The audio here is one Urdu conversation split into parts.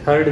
3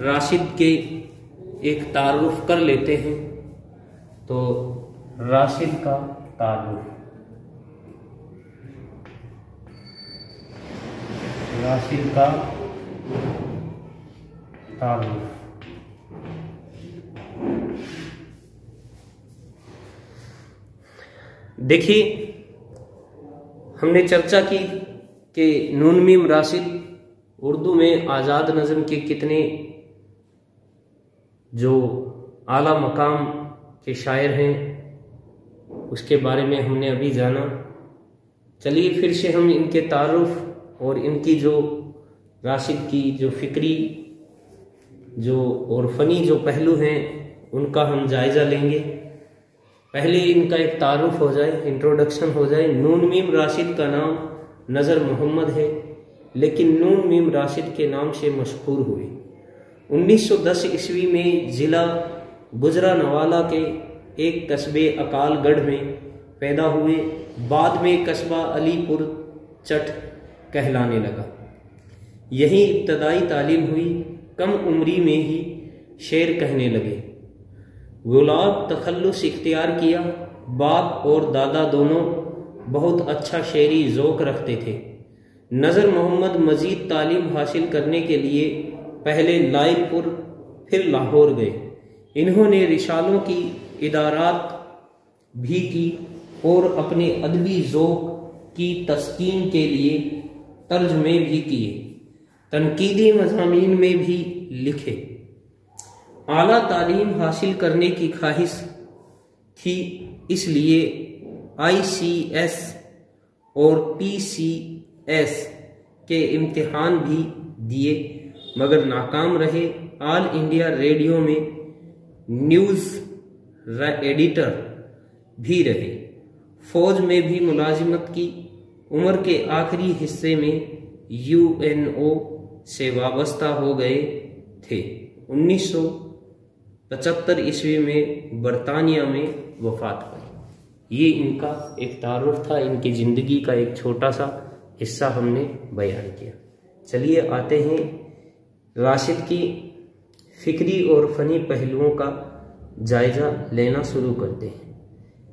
راشد کے ایک تعارف کر لیتے ہیں۔ تو راشد کا تعارف، راشد کا تعارف، دیکھیے ہم نے چرچا کی کہ نون میم راشد اردو میں آزاد نظم کے کتنے جو اعلیٰ مقام کے شاعر ہیں اس کے بارے میں ہم نے ابھی جانا۔ چلیے پھر سے ہم ان کے تعارف اور ان کی جو راشد کی جو فکری جو اور فنی جو پہلو ہیں ان کا ہم جائزہ لیں گے۔ پہلے ان کا ایک تعارف ہو جائے، انٹروڈکشن ہو جائے۔ نون میم راشد کا نام نظر محمد ہے، لیکن نون میم راشد کے نام سے مشہور ہوئے۔ 1910 عیسوی میں ضلع گجرانوالہ کے ایک قصبے اکال گڑھ میں پیدا ہوئے، بعد میں قصبہ علی پور چٹ کہلانے لگا۔ یہیں ابتدائی تعلیم ہوئی۔ کم عمری میں ہی شعر کہنے لگے۔ گلاب تخلص اختیار کیا۔ باپ اور دادا دونوں بہت اچھا شعری ذوق رکھتے تھے۔ نظر محمد مزید تعلیم حاصل کرنے کے لیے پہلے لائل پور پھر لاہور گئے۔ انہوں نے رسالوں کی ادارات بھی کی اور اپنے ادبی ذوق کی تسکین کے لیے ترجمے بھی کیے، تنقیدی مضامین میں بھی لکھے۔ اعلیٰ تعلیم حاصل کرنے کی خواہش تھی، اس لیے ICS اور PCS کے امتحان بھی دیے مگر ناکام رہے۔ آل انڈیا ریڈیو میں نیوز ایڈیٹر بھی رہے۔ فوج میں بھی ملازمت کی۔ عمر کے آخری حصے میں UNO سے وابستہ ہو گئے تھے۔ 1975 عیسوی میں برطانیہ میں وفات پائی۔ یہ ان کا ایک تعارف تھا، ان کی زندگی کا ایک چھوٹا سا حصہ ہم نے بیان کیا۔ چلیے آتے ہیں راشد کی فکری اور فنی پہلوؤں کا جائزہ لینا شروع کرتے ہیں۔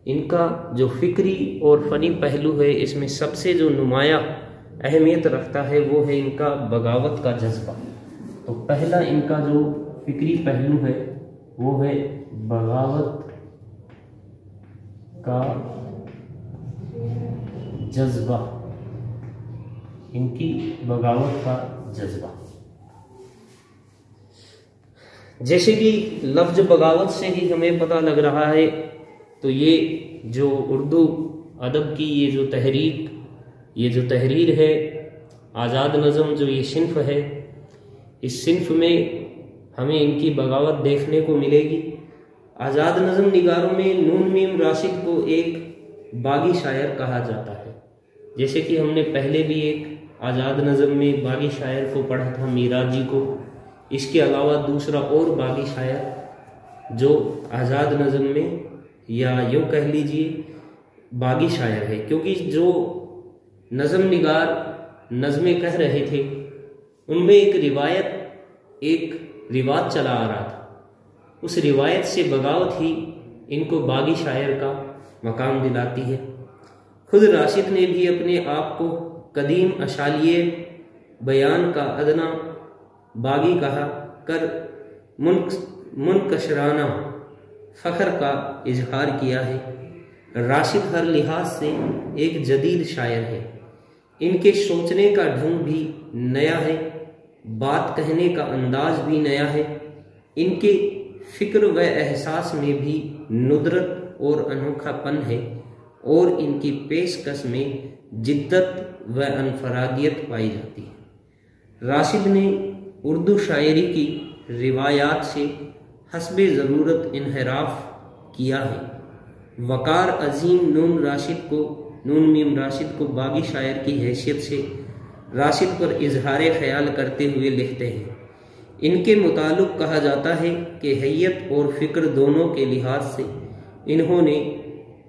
ان کا جو فکری اور فنی پہلو ہے اس میں سب سے جو نمایاں اہمیت رکھتا ہے وہ ہے ان کا بغاوت کا جذبہ۔ تو پہلا ان کا جو فکری پہلو ہے وہ ہے بغاوت کا جذبہ، ان کی بغاوت کا جذبہ۔ جیسے کہ لفظ بغاوت سے ہی ہمیں پتہ لگ رہا ہے، تو یہ جو اردو ادب کی یہ جو تحریک، یہ جو تحریر ہے، آزاد نظم جو یہ صنف ہے، اس صنف میں ہمیں ان کی بغاوت دیکھنے کو ملے گی۔ آزاد نظم نگاروں میں نون میم راشد کو ایک باغی شاعر کہا جاتا ہے۔ جیسے کہ ہم نے پہلے بھی ایک آزاد نظم میں باغی شاعر کو پڑھا تھا، میرا جی کو۔ اس کے علاوہ دوسرا اور باغی شاعر جو آزاد نظم میں یا یوں کہہ لیجئے باغی شاعر ہے، کیونکہ جو نظم نگار نظمیں کہہ رہے تھے ان میں ایک رواج چلا آ رہا تھا۔ اس روایت سے بغاوت ہی ان کو باغی شاعر کا مقام دلاتی ہے۔ خود راشد نے بھی اپنے آپ کو قدیم اشعاریہ بیان کا ادنا باغی کہا کر منکشرانہ فخر کا اظہار کیا ہے۔ راشد ہر لحاظ سے ایک جدید شاعر ہے۔ ان کے سوچنے کا ڈھنگ بھی نیا ہے، بات کہنے کا انداز بھی نیا ہے۔ ان کے فکر و احساس میں بھی ندرت اور انوکھا پن ہے، اور ان کی پیشکش میں جدت و انفرادیت پائی جاتی ہے۔ راشد نے اردو شاعری کی روایات سے حسب ضرورت انحراف کیا ہے۔ وقار عظیم نون میم راشد کو باغی شاعر کی حیثیت سے راشد پر اظہار خیال کرتے ہوئے لکھتے ہیں۔ ان کے متعلق کہا جاتا ہے کہ حیت اور فکر دونوں کے لحاظ سے انہوں نے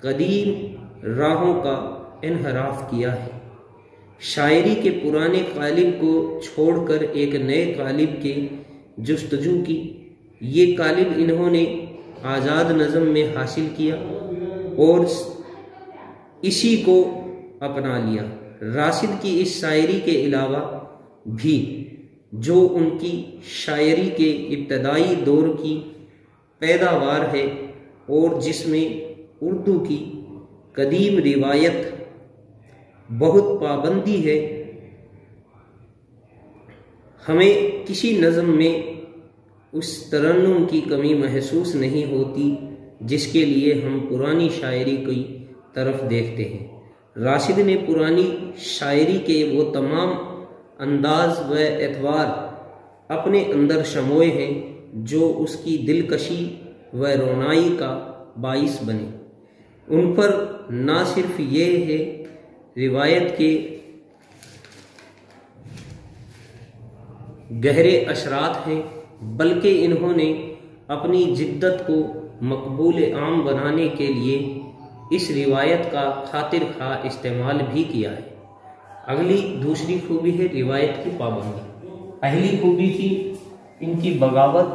قدیم راہوں کا انحراف کیا ہے۔ شاعری کے پرانے قالب کو چھوڑ کر ایک نئے قالب کے جستجو کی۔ یہ قالب انہوں نے آزاد نظم میں حاصل کیا اور اسی کو اپنا لیا۔ راشد کی اس شاعری کے علاوہ بھی جو ان کی شاعری کے ابتدائی دور کی پیداوار ہے اور جس میں اردو کی قدیم روایت بہت پابندی ہے، ہمیں کسی نظم میں اس ترنم کی کمی محسوس نہیں ہوتی جس کے لیے ہم پرانی شاعری کی طرف دیکھتے ہیں۔ راشد نے پرانی شاعری کے وہ تمام انداز و اعتبار اپنے اندر سموئے ہیں جو اس کی دلکشی و رونائی کا باعث بنے۔ ان پر نہ صرف یہ ہے روایت کے گہرے اثرات ہیں، بلکہ انہوں نے اپنی جدت کو مقبول عام بنانے کے لیے اس روایت کا خاطر خواہ استعمال بھی کیا ہے۔ اگلی دوسری خوبی ہے روایت کی پابندی۔ پہلی خوبی تھی ان کی بغاوت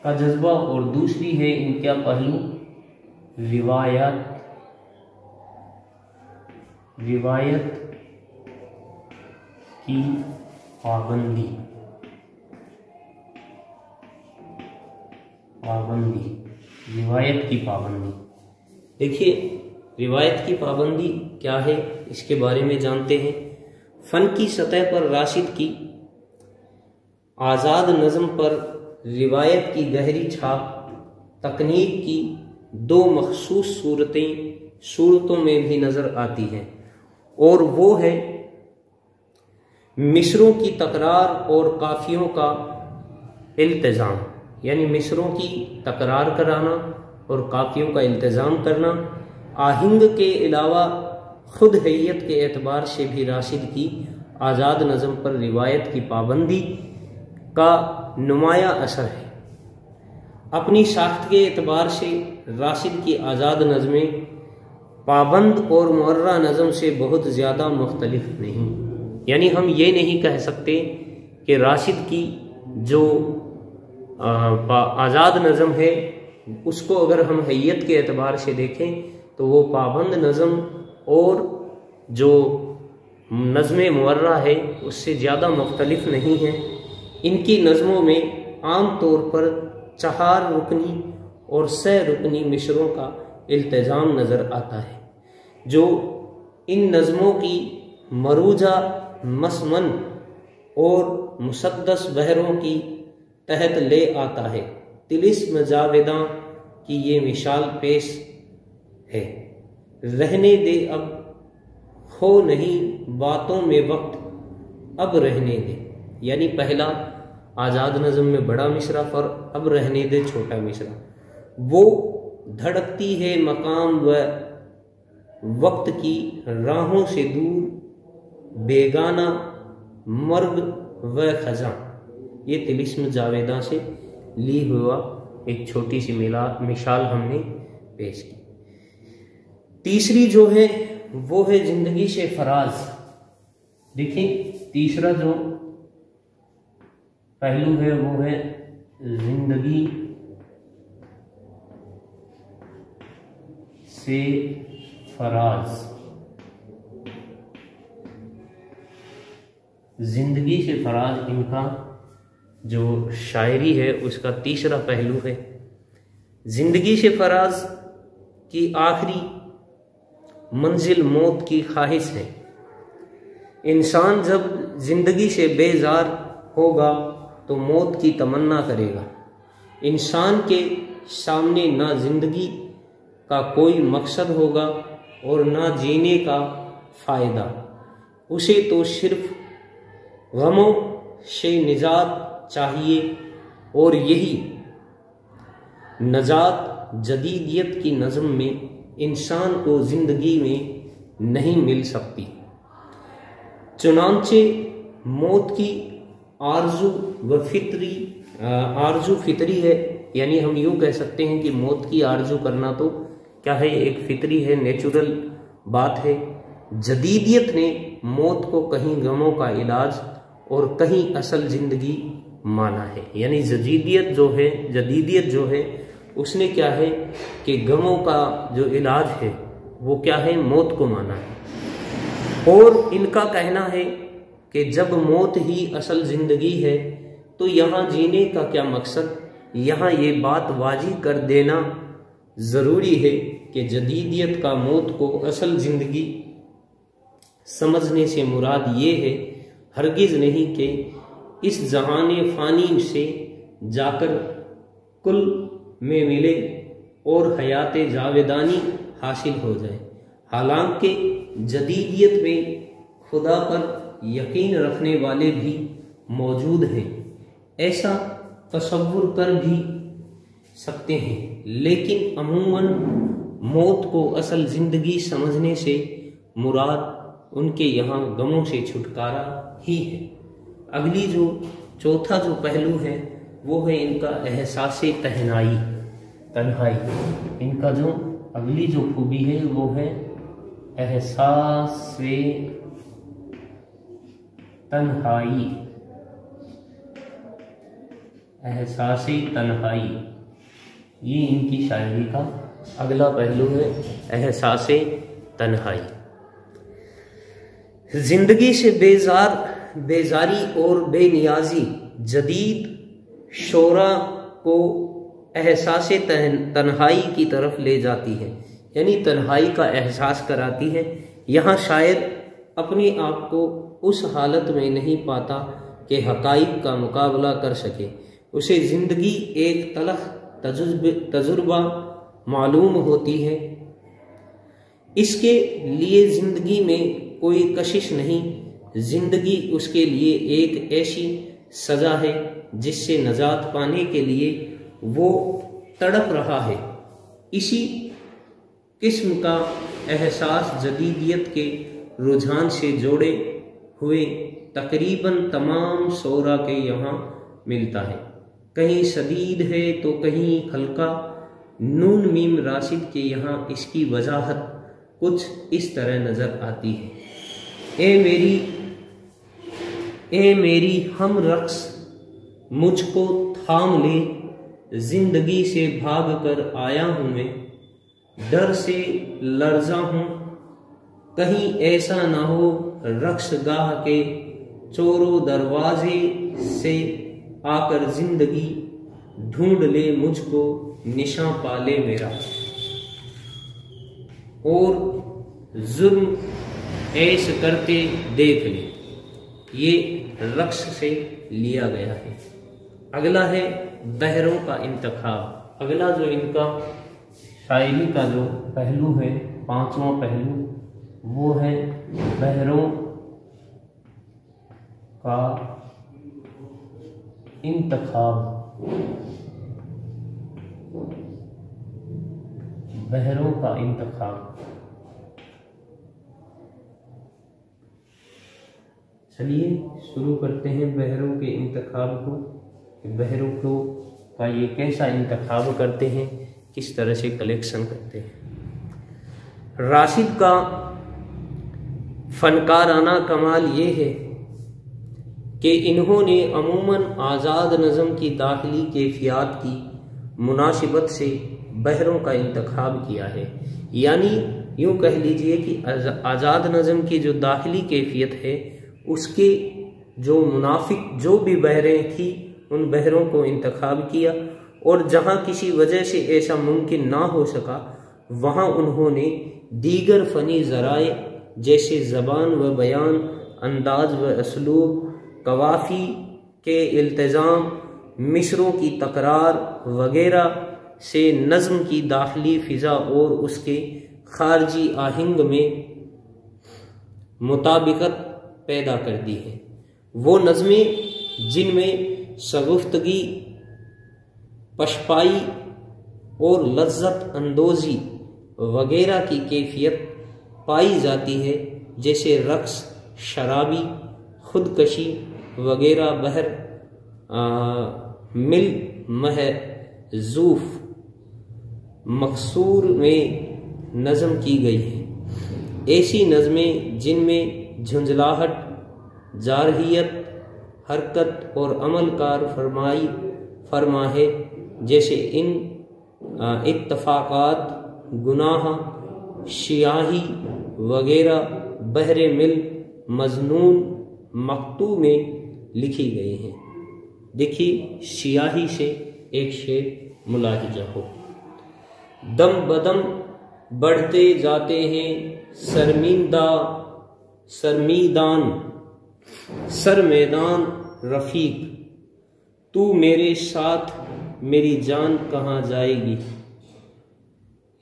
کا جذبہ اور دوسری ہے ان کا پہلو روایت کی پابندی۔ روایت کی پابندی، دیکھیے روایت کی پابندی کیا ہے اس کے بارے میں جانتے ہیں۔ فن کی سطح پر راشد کی آزاد نظم پر روایت کی گہری چھاپ تکنیک کی دو مخصوص صورتوں میں بھی نظر آتی ہیں، اور وہ ہے مصروں کی تکرار اور قافیوں کا التزام، یعنی مصروں کی تکرار کرانا اور قافیوں کا التزام کرنا۔ آہنگ کے علاوہ خود حیت کے اعتبار سے بھی راشد کی آزاد نظم پر روایت کی پابندی کا نمایاں اثر ہے۔ اپنی ساخت کے اعتبار سے راشد کی آزاد نظمیں پابند اور معرہ نظم سے بہت زیادہ مختلف نہیں، یعنی ہم یہ نہیں کہہ سکتے کہ راشد کی جو آزاد نظم ہے اس کو اگر ہم حیت کے اعتبار سے دیکھیں تو وہ پابند نظم اور جو نظم معرہ ہے اس سے زیادہ مختلف نہیں ہے۔ ان کی نظموں میں عام طور پر 4 رکنی اور 6 رکنی مصروں کا التزام نظر آتا ہے، جو ان نظموں کی مروجہ مسمن اور مسدس بحروں کی تحت لے آتا ہے۔ طلسم جاویداں کی یہ مثال پیش ہے: رہنے دے اب ہو نہیں باتوں میں وقت، اب رہنے دے، یعنی پہلا آزاد نظم میں بڑا مصرع اور اب رہنے دے چھوٹا مصرع۔ وہ دھڑکتی ہے مقام و وقت کی راہوں سے دور، بیگانہ مرگ و خزاں۔ یہ طلسم جاویداں سے لی ہوا ایک چھوٹی سی مثال ہم نے پیش کی۔ تیسری جو ہے وہ ہے زندگی سے فراز۔ دیکھیں تیسرا جو پہلو ہے وہ ہے زندگی سے فراز۔ زندگی سے فراز ان کا جو شاعری ہے اس کا تیسرا پہلو ہے۔ زندگی سے فراز کی آخری منزل موت کی خواہش ہے۔ انسان جب زندگی سے بیزار ہوگا تو موت کی تمنا کرے گا۔ انسان کے سامنے نہ زندگی کا کوئی مقصد ہوگا اور نہ جینے کا فائدہ، اسے تو صرف غموں سے نجات چاہیے، اور یہی نجات جدیدیت کی نظم میں انسان کو زندگی میں نہیں مل سکتی۔ چنانچہ موت کی آرزو فطری ہے، یعنی ہم یوں کہہ سکتے ہیں کہ موت کی آرزو کرنا تو کیا ہے، ایک فطری ہے، نیچرل بات ہے۔ جدیدیت نے موت کو کہیں غموں کا علاج اور کہیں اصل زندگی مانا ہے، یعنی جدیدیت جو ہے اس نے کیا ہے کہ غموں کا جو علاج ہے وہ کیا ہے، موت کو مانا ہے۔ اور ان کا کہنا ہے کہ جب موت ہی اصل زندگی ہے تو یہاں جینے کا کیا مقصد؟ یہاں یہ بات واضح کر دینا ضروری ہے کہ جدیدیت کا موت کو اصل زندگی سمجھنے سے مراد یہ ہے ہرگز نہیں کہ اس جہان فانی سے جا کر کل میں ملے اور حیات جاودانی حاصل ہو جائے۔ حالانکہ جدیدیت میں خدا پر یقین رکھنے والے بھی موجود ہیں، ایسا تصور کر بھی سکتے ہیں، لیکن عموماً موت کو اصل زندگی سمجھنے سے مراد ان کے یہاں غموں سے چھٹکارا ہی ہے۔ اگلی چوتھا جو پہلو ہے وہ ہے ان کا احساس تنہائی۔ ان کا جو اگلی جو خوبی ہے وہ ہے احساس تنہائی۔ احساس تنہائی یہ ان کی شاعری کا اگلا پہلو ہے، احساس تنہائی۔ زندگی سے بیزاری اور بے نیازی جدید شعراء کو احساس تنہائی کی طرف لے جاتی ہے، یعنی تنہائی کا احساس کراتی ہے۔ یہاں شاعر اپنے آپ کو اس حالت میں نہیں پاتا کہ حقائق کا مقابلہ کر سکے، اسے زندگی ایک تلخ تجربہ معلوم ہوتی ہے۔ اس کے لیے زندگی میں کوئی کشش نہیں، زندگی اس کے لیے ایک ایسی سزا ہے جس سے نجات پانے کے لیے وہ تڑپ رہا ہے۔ اسی قسم کا احساس جدیدیت کے رجحان سے جوڑے ہوئے تقریباً تمام شعراء کے یہاں ملتا ہے، کہیں شدید ہے تو کہیں ہلکا۔ نون میم راشد کے یہاں اس کی وضاحت کچھ اس طرح نظر آتی ہے۔ اے میری ہم رقص مجھ کو تھام لے، زندگی سے بھاگ کر آیا ہوں میں، ڈر سے لرزاں ہوں، کہیں ایسا نہ ہو رقص گاہ کے چورو دروازے سے آ کر زندگی ڈھونڈ لے مجھ کو، نشاں پالے میرا، اور ظلم ایس کرتے دیکھ لے۔ یہ رقص سے لیا گیا ہے۔ اگلا ہے بحروں کا انتخاب۔ اگلا جو ان کا شاعری کا جو پہلو ہے، پانچواں پہلو، وہ ہے بحروں کا انتخاب۔ بحروں کا انتخاب۔ چلیے شروع کرتے ہیں بحروں کے انتخاب کو، بحروں کو کا یہ کیسا انتخاب کرتے ہیں، کس طرح سے کلیکشن کرتے ہیں۔ راشد کا فنکارانہ کمال یہ ہے کہ انہوں نے عموماً آزاد نظم کی داخلی کیفیات کی مناسبت سے بحروں کا انتخاب کیا ہے، یعنی یوں کہہ لیجئے کہ آزاد نظم کی جو داخلی کیفیت ہے اس کے جو منافق جو بھی بحریں تھیں ان بحروں کو انتخاب کیا، اور جہاں کسی وجہ سے ایسا ممکن نہ ہو سکا وہاں انہوں نے دیگر فنی ذرائع جیسے زبان و بیان، انداز و اسلوب، قوافی کے التزام، مصروں کی تکرار وغیرہ سے نظم کی داخلی فضا اور اس کے خارجی آہنگ میں مطابقت پیدا کر دی ہے۔ وہ نظمیں جن میں شگفتگی، پشپائی اور لذت اندوزی وغیرہ کی کیفیت پائی جاتی ہے، جیسے رقص، شرابی، خودکشی وغیرہ بہر مل محذوف مقصور میں نظم کی گئی ہیں۔ ایسی نظمیں جن میں جھنجھلاہٹ، جارحیت، حرکت اور عمل کار فرما ہے، جیسے ان اتفاقات، گناہ، سیاہی وغیرہ بحر مل مضنون مقطوع میں لکھی گئی ہیں۔ دیکھیے سیاہی سے ایک شعر ملاحظہ ہو۔ دم بدم بڑھتے جاتے ہیں سر میدان رفیق، تو میرے ساتھ میری جان کہاں جائے گی۔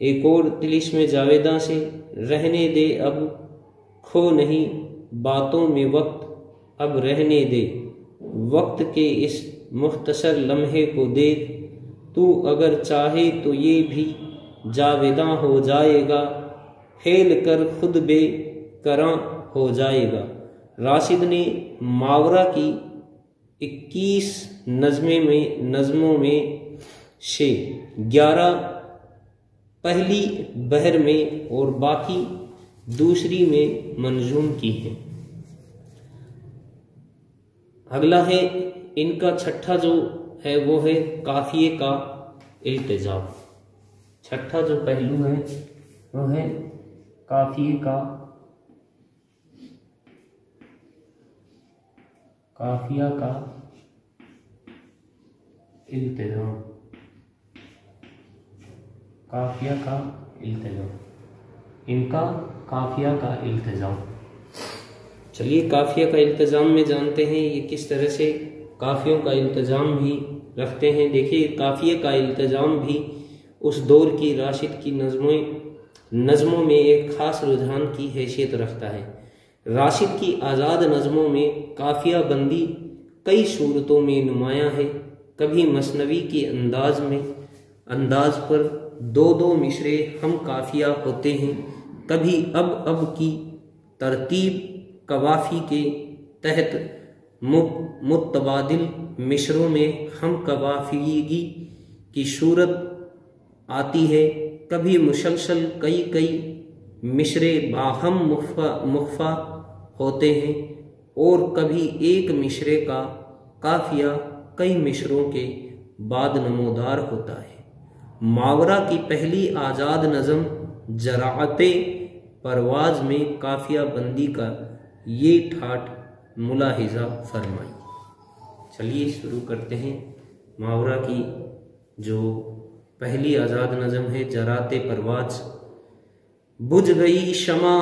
ایک اور طلسم جاویداں سے، رہنے دے اب کھو نہیں باتوں میں وقت، اب رہنے دے وقت کے اس مختصر لمحے کو دیکھ، تو اگر چاہے تو یہ بھی جاویداں ہو جائے گا، پھیل کر خود بے کراں ہو جائے گا۔ راشد نے ماورا کی 21 نظموں میں سے 11 پہلی بحر میں اور باقی دوسری میں منظوم کی ہیں۔ اگلا ہے ان کا چھٹا جو ہے وہ ہے قافیے کا التزام۔ چھٹا جو پہلو ہے وہ ہے قافیے کا التزام۔ قافیہ کا التزام، ان کا قافیہ کا التزام۔ چلیے قافیہ کا التزام میں جانتے ہیں یہ کس طرح سے قافیوں کا التزام بھی رکھتے ہیں۔ دیکھیے قافیے کا التزام بھی اس دور کی راشد کی نظموں میں ایک خاص رجحان کی حیثیت رکھتا ہے۔ راشد کی آزاد نظموں میں قافیہ بندی کئی صورتوں میں نمایاں ہے۔ کبھی مثنوی کے انداز پر 2 مصرے ہم قافیہ ہوتے ہیں، کبھی اب کی ترتیب قوافی کے تحت متبادل مصروں میں ہم قوافیگی کی صورت آتی ہے، کبھی مسلسل کئی مصرے باہم مخفا ہوتے ہیں، اور کبھی ایک مصرے کا قافیہ کئی مصروں کے بعد نمودار ہوتا ہے۔ ماورا کی پہلی آزاد نظم جراعت پرواز میں قافیہ بندی کا یہ ٹھاٹ ملاحظہ فرمائی۔ چلیے شروع کرتے ہیں۔ ماورا کی جو پہلی آزاد نظم ہے جراعت پرواز۔ بجھ گئی شمع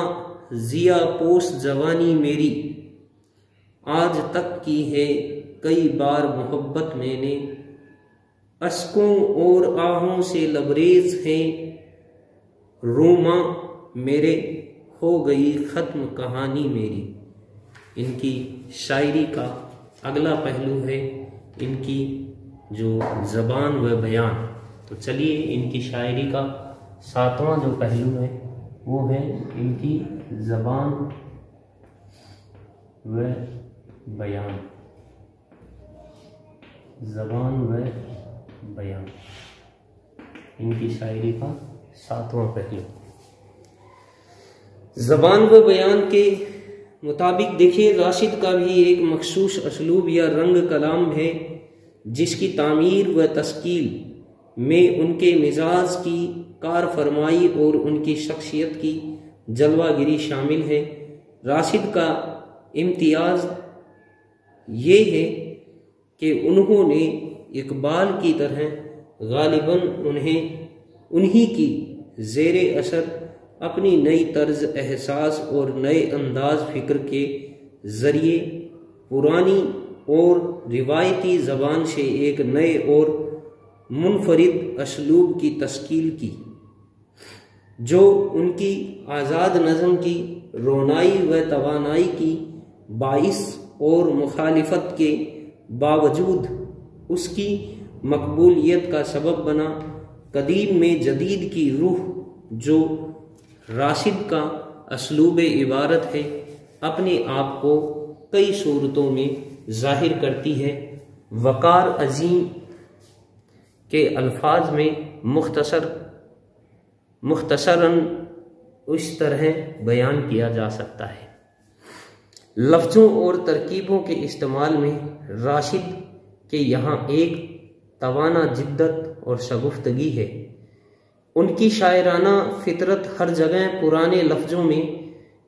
ضیا پوش جوانی میری، آج تک کی ہے کئی بار محبت میں نے، اشکوں اور آہوں سے لبریز ہیں روماں میرے، ہو گئی ختم کہانی میری۔ ان کی شاعری کا اگلا پہلو ہے ان کی جو زبان و بیان۔ تو چلیے ان کی شاعری کا 7واں جو پہلو ہے وہ ہے ان کی زبان و بیان۔ زبان و بیان ان کی شاعری کا 7واں پہلو۔ زبان و بیان کے مطابق دیکھیے راشد کا بھی ایک مخصوص اسلوب یا رنگ کلام ہے، جس کی تعمیر و تشکیل میں ان کے مزاج کی کار فرمائی اور ان کی شخصیت کی جلوہ گری شامل ہے۔ راشد کا امتیاز یہ ہے کہ انہوں نے اقبال کی طرح غالباً انہی کی زیر اثر اپنی نئی طرز احساس اور نئے انداز فکر کے ذریعے پرانی اور روایتی زبان سے ایک نئے اور منفرد اسلوب کی تشکیل کی، جو ان کی آزاد نظم کی رونائی و توانائی کی باعث اور مخالفت کے باوجود اس کی مقبولیت کا سبب بنا۔ قدیم میں جدید کی روح جو راشد کا اسلوب عبارت ہے اپنے آپ کو کئی صورتوں میں ظاہر کرتی ہے۔ وقار عظیم کے الفاظ میں مختصراً اس طرح بیان کیا جا سکتا ہے۔ لفظوں اور ترکیبوں کے استعمال میں راشد کے یہاں ایک توانا جدت اور شگفتگی ہے۔ ان کی شاعرانہ فطرت ہر جگہ پرانے لفظوں میں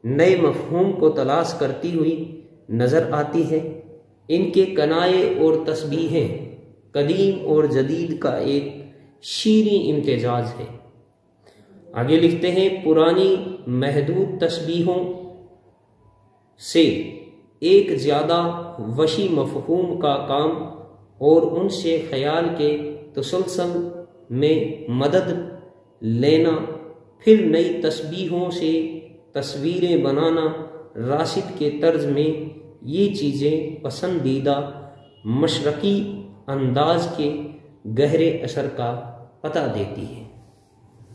نئے مفہوم کو تلاش کرتی ہوئی نظر آتی ہے۔ ان کے کنائے اور تشبیہیں قدیم اور جدید کا ایک شیریں امتزاج ہے۔ آگے لکھتے ہیں، پرانی محدود تشبیہوں سے ایک زیادہ وسیع مفہوم کا کام اور ان سے خیال کے تسلسل میں مدد لینا، پھر نئی تشبیہوں سے تصویریں بنانا، راشد کے طرز میں یہ چیزیں پسندیدہ مشرقی انداز کے گہرے اثر کا پتہ دیتی ہیں۔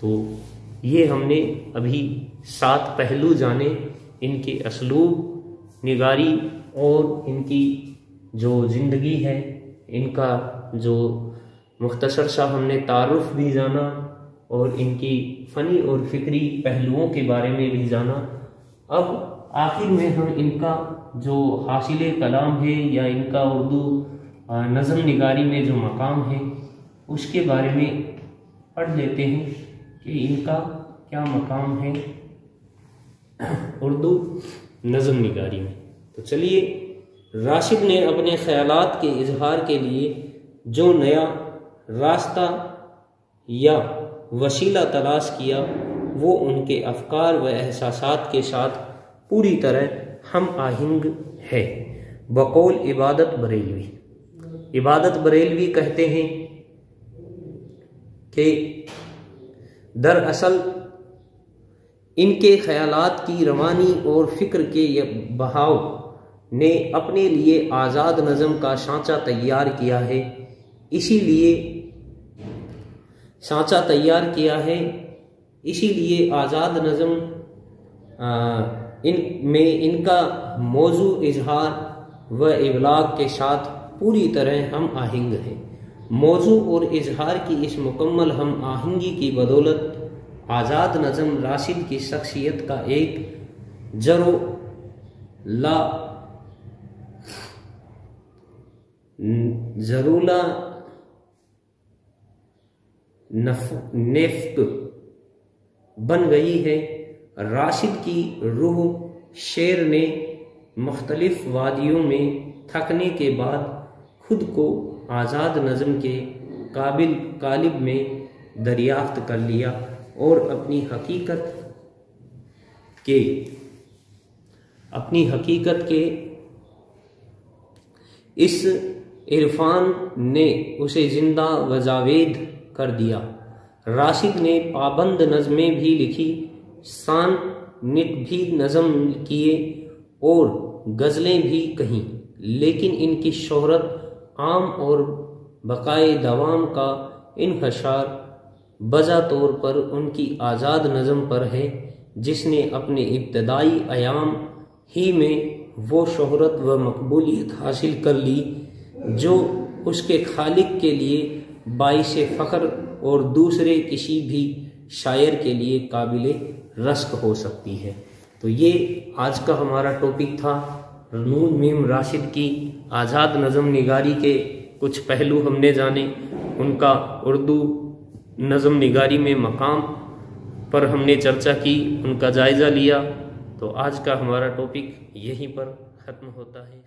تو یہ ہم نے ابھی 7 پہلو جانے، ان کے اسلوب نگاری اور ان کی جو زندگی ہے، ان کا جو مختصر سا ہم نے تعارف بھی جانا اور ان کی فنی اور فکری پہلوؤں کے بارے میں بھی جانا۔ اب آخر میں ہم ان کا جو حاصل کلام ہے یا ان کا اردو نظم نگاری میں جو مقام ہے اس کے بارے میں پڑھ لیتے ہیں کہ ان کا کیا مقام ہے اردو نظم نگاری میں۔ تو چلیے، راشد نے اپنے خیالات کے اظہار کے لیے جو نیا راستہ یا وسیلہ تلاش کیا وہ ان کے افکار و احساسات کے ساتھ پوری طرح ہم آہنگ ہے۔ بقول عبادت بریلوی، عبادت بریلوی کہتے ہیں کہ دراصل ان کے خیالات کی روانی اور فکر کے بہاؤ نے اپنے لیے آزاد نظم کا سانچہ تیار کیا ہے۔ اسی لیے آزاد نظم ان کا موضوع اظہار و ابلاغ کے ساتھ پوری طرح ہم آہنگ ہے۔ موضوع اور اظہار کی اس مکمل ہم آہنگی کی بدولت آزاد نظم راشد کی شخصیت کا ایک ضرورہ نفق بن گئی ہے۔ راشد کی روح شعر نے مختلف وادیوں میں تھکنے کے بعد خود کو آزاد نظم کے قالب میں دریافت کر لیا اور اپنی حقیقت کے اس عرفان نے اسے زندہ و جاوید کر دیا۔ راشد نے پابند نظمیں بھی لکھی، سانٹ بھی نظم کیے اور غزلیں بھی کہیں، لیکن ان کی شہرت عام اور بقائے دوام کا انحصار بجا طور پر ان کی آزاد نظم پر ہے، جس نے اپنے ابتدائی ایام ہی میں وہ شہرت و مقبولیت حاصل کر لی جو اس کے خالق کے لیے باعث فخر اور دوسرے کسی بھی شاعر کے لیے قابل رشک ہو سکتی ہے۔ تو یہ آج کا ہمارا ٹاپک تھا، نون میم راشد کی آزاد نظم نگاری کے کچھ پہلو ہم نے جانے، ان کا اردو نظم نگاری میں مقام پر ہم نے چرچا کی، ان کا جائزہ لیا۔ تو آج کا ہمارا ٹاپک یہیں پر ختم ہوتا ہے۔